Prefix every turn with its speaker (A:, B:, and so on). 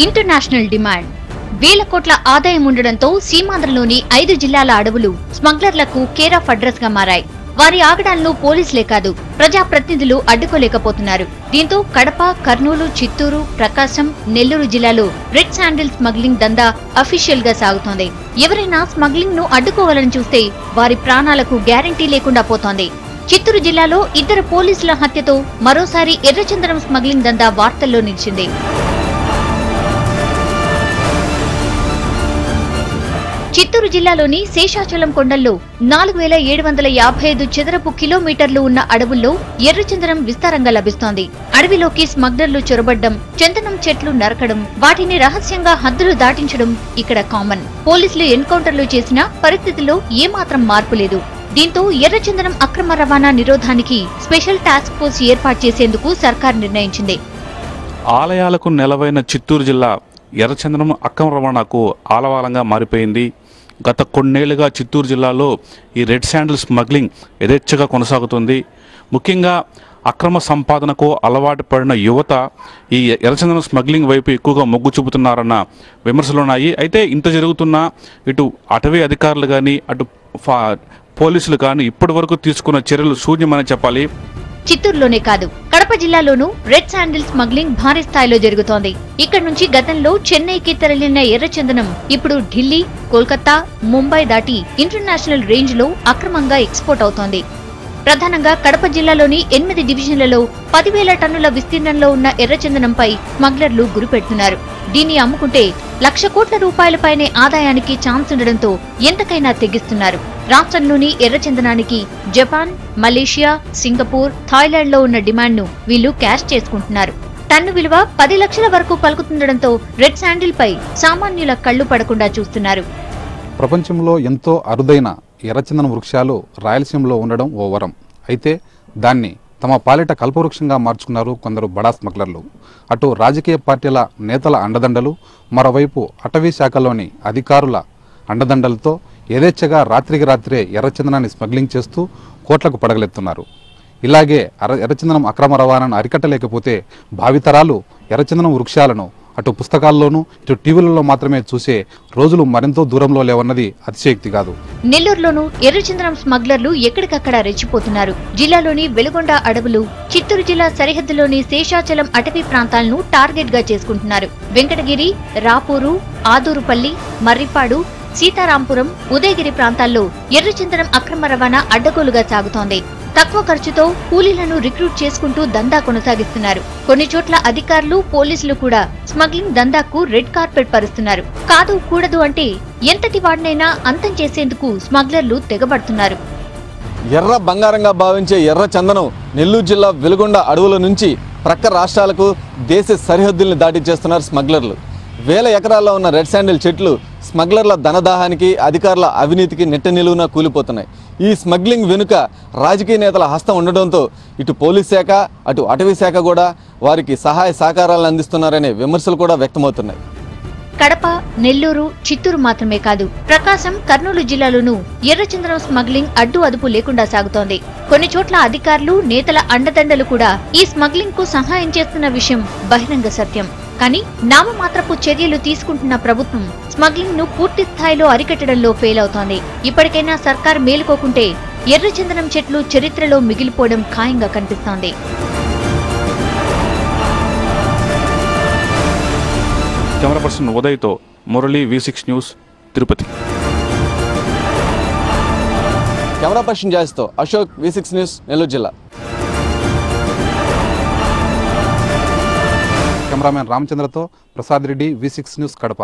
A: International demand. వేల కోట్ల ఆదాయం ఉండడంతో సీమాంధ్రలోని 5 జిల్లాల అడవులు స్మగ్లర్లకు కేర్ ఆఫ్ అడ్రస్ గా మారాయి. వారి ఆగడాలను పోలీసులే కాదు ప్రజాప్రతినిధులు అడ్డుకోలేకపోతున్నారు. దీంతో కడప, కర్నూలు, చిత్తూరు, ప్రకాశం, నెల్లూరు జిల్లాలో రెడ్ శాండిల్ స్మగ్లింగ్ దందా అఫీషియల్ గా సాగుతోంది. ఎవరైనా స్మగ్లింగ్ ను అడ్డుకోవాలని చూస్తే వారి ప్రాణాలకు గ్యారంటీ లేకుండా పోతోంది. చిత్తూరు జిల్లాలో 2 పోలీసుల హత్యతో మరోసారి ఎర్రచందనం స్మగ్లింగ్ దందా వార్తల్లో నిలిచింది. చిత్తూరు జిల్లాలోని శేషాచలం కొండల్లో 4755 చదరపు కిలోమీటర్లు ఉన్న అడవుల్లో ఎర్రచందనం విస్తారంగా లభిస్తోంది. అడవిలోకి స్మగ్లర్లు చొరబడ్డం, చందనం చెట్లు నరకడం, వాటిని రహస్యంగా హద్దులు దాటించడం ఇక్కడ కామన్. పోలీసులు ఎన్కౌంటర్లు చేసినా పరిస్థితిలో ఏమాత్రం మార్పు లేదు. దీంతో ఎర్రచందనం అక్రమ రవాణా నిరోధానికి స్పెషల్ టాస్క్ ఫోర్స్ ఏర్పాటు చేసేందుకు సర్కార్ నిర్ణయించింది.
B: ఆలయాలకు నెలవైన చిత్తూరు జిల్లా ఎర్రచందనం అక్రమ రవాణాకు ఆలవాలంగా మారిపోయింది. గత కొన్నేళ్లుగా చిత్తూరు జిల్లాలో ఈ రెడ్ శాండిల్ స్మగ్లింగ్ యథేచ్ఛగా కొనసాగుతుంది. ముఖ్యంగా అక్రమ సంపాదనకు అలవాటు పడిన యువత ఈ ఎర్రచందనం స్మగ్లింగ్ వైపు ఎక్కువగా మొగ్గు చూపుతున్నారన్న విమర్శలున్నాయి. అయితే ఇంత జరుగుతున్నా ఇటు అటవీ అధికారులు కానీ అటు పోలీసులు కానీ ఇప్పటి వరకు తీసుకున్న చర్యలు శూన్యమని చెప్పాలి.
A: చిత్తూరులోనే కాదు కడప జిల్లాలోనూ రెడ్ శాండిల్ స్మగ్లింగ్ భారీ స్థాయిలో జరుగుతోంది. ఇక్కడి నుంచి గతంలో చెన్నైకి తరలిన ఎర్రచందనం ఇప్పుడు ఢిల్లీ, కోల్కతా, ముంబై దాటి ఇంటర్నేషనల్ రేంజ్ లో అక్రమంగా ఎక్స్పోర్ట్ అవుతోంది. ప్రధానంగా కడప జిల్లాలోని 8 డివిజన్లలో 10,000 టన్నుల విస్తీర్ణంలో ఉన్న ఎర్రచందనంపై స్మగ్లర్లు గురిపెడుతున్నారు. దీన్ని అమ్ముకుంటే ₹1,00,000 కోట్ల ఆదాయానికి ఛాన్స్ ఉండడంతో ఎంతకైనా తెగిస్తున్నారు. రాష్ట్రంలోని ఎర్రచందనానికి జపాన్, మలేషియా, సింగపూర్, థాయిలాండ్ లో ఉన్న డిమాండ్ ను వీళ్లు క్యాష్ చేసుకుంటున్నారు. టన్ను విలువ 10 లక్షల వరకు పలుకుతుండడంతో రెడ్ శాండిల్ పై సామాన్యుల కళ్లు పడకుండా చూస్తున్నారు.
C: ప్రపంచంలో ఎంతో అరుదైన ఎర్రచందనం వృక్షాలు రాయలసీమలో ఉండడం ఓ వరం. అయితే దాన్ని తమ పాలిట కల్పవృక్షంగా మార్చుకున్నారు కొందరు బడా స్మగ్లర్లు. అటు రాజకీయ పార్టీల నేతల అండదండలు, మరోవైపు అటవీ శాఖలోని అధికారుల అండదండలతో యథేచ్ఛగా రాత్రికి రాత్రే ఎర్రచందనాన్ని స్మగ్లింగ్ చేస్తూ కోట్లకు పడగలెత్తున్నారు. ఇలాగే ఎర్రచందనం అక్రమ రవాణాను అరికట్టలేకపోతే భావితరాలు ఎర్రచందనం వృక్షాలను అటు పుస్తకాల్లోనూ ఇటు టీవీలలో మాత్రమే చూసే రోజులు మరెంతో దూరంలో లేవన్నది అతిశయోక్తి కాదు.
A: నెల్లూరులోనూ ఎర్రచందనం స్మగ్లర్లు ఎక్కడికక్కడ రెచ్చిపోతున్నారు. జిల్లాలోని వెలుగొండ అడవులు, చిత్తూరు జిల్లా సరిహద్దులోని శేషాచలం అటవీ ప్రాంతాలను టార్గెట్ గా చేసుకుంటున్నారు. వెంకటగిరి, రాపూరు, ఆదూరుపల్లి, మర్రిపాడు, సీతారాంపురం, ఉదయగిరి ప్రాంతాల్లో ఎర్రచందనం అక్రమ రవాణా అడ్డగోలుగా సాగుతోంది. తక్కువ ఖర్చుతో కూలీలను రిక్రూట్ చేసుకుంటూ దందా కొనసాగిస్తున్నారు. కొన్ని చోట్ల అధికారులు, పోలీసులు కూడా స్మగ్లింగ్ దందాకు రెడ్ కార్పెట్ పరుస్తున్నారు. కాదు కూడదు అంటే ఎంతటి వాడినైనా అంతం చేసేందుకు స్మగ్లర్లు తెగబడుతున్నారు.
D: ఎర్ర బంగారంగా భావించే ఎర్ర చందనం నెల్లూరు జిల్లా వెలుగొండ అడవుల నుంచి ప్రక్క రాష్ట్రాలకు దేశ సరిహద్దుల్ని దాటించేస్తున్నారు స్మగ్లర్లు. వేల ఎకరాల్లో ఉన్న రెడ్ శాండిల్ చెట్లు స్మగ్లర్ల ధనదాహానికి, అధికారుల అవినీతికి నెట్ట నిలువున కూలిపోతున్నాయి. ఈ స్మగ్లింగ్ వెనుక రాజకీయ నేతల హస్తం ఉండడంతో ఇటు పోలీస్ శాఖ, అటు అటవీ శాఖ కూడా వారికి సహాయ సహకారాలను అందిస్తున్నారనే విమర్శలు కూడా వ్యక్తమవుతున్నాయి.
A: కడప, నెల్లూరు, చిత్తూరు మాత్రమే కాదు ప్రకాశం, కర్నూలు జిల్లాలోనూ ఎర్రచందనం స్మగ్లింగ్ అడ్డు అదుపు లేకుండా సాగుతోంది. కొన్ని చోట్ల అధికారులు, నేతల అండదండలు కూడా ఈ స్మగ్లింగ్ కు సహాయం చేస్తున్న విషయం బహిరంగ సత్యం. కానీ నామమాత్రపు చర్యలు తీసుకుంటున్న ప్రభుత్వం స్మగ్లింగ్ ను పూర్తి స్థాయిలో అరికట్టడంలో ఫెయిల్ అవుతోంది. ఇప్పటికైనా సర్కార్ మేలుకోకుంటే ఎర్రచందనం చెట్లు చరిత్రలో మిగిలిపోవడం ఖాయంగా కనిపిస్తోంది.
B: కెమెరా పర్సన్ ఉదయ్తో Murali, V6 news, Tirupati.
D: Camera person జాయిస్తో అశోక్, V6 న్యూస్, నెల్లూరు జిల్లా.
C: కెమెరామెన్ రామచంద్రతో ప్రసాద్ రెడ్డి, V6 న్యూస్, కడప.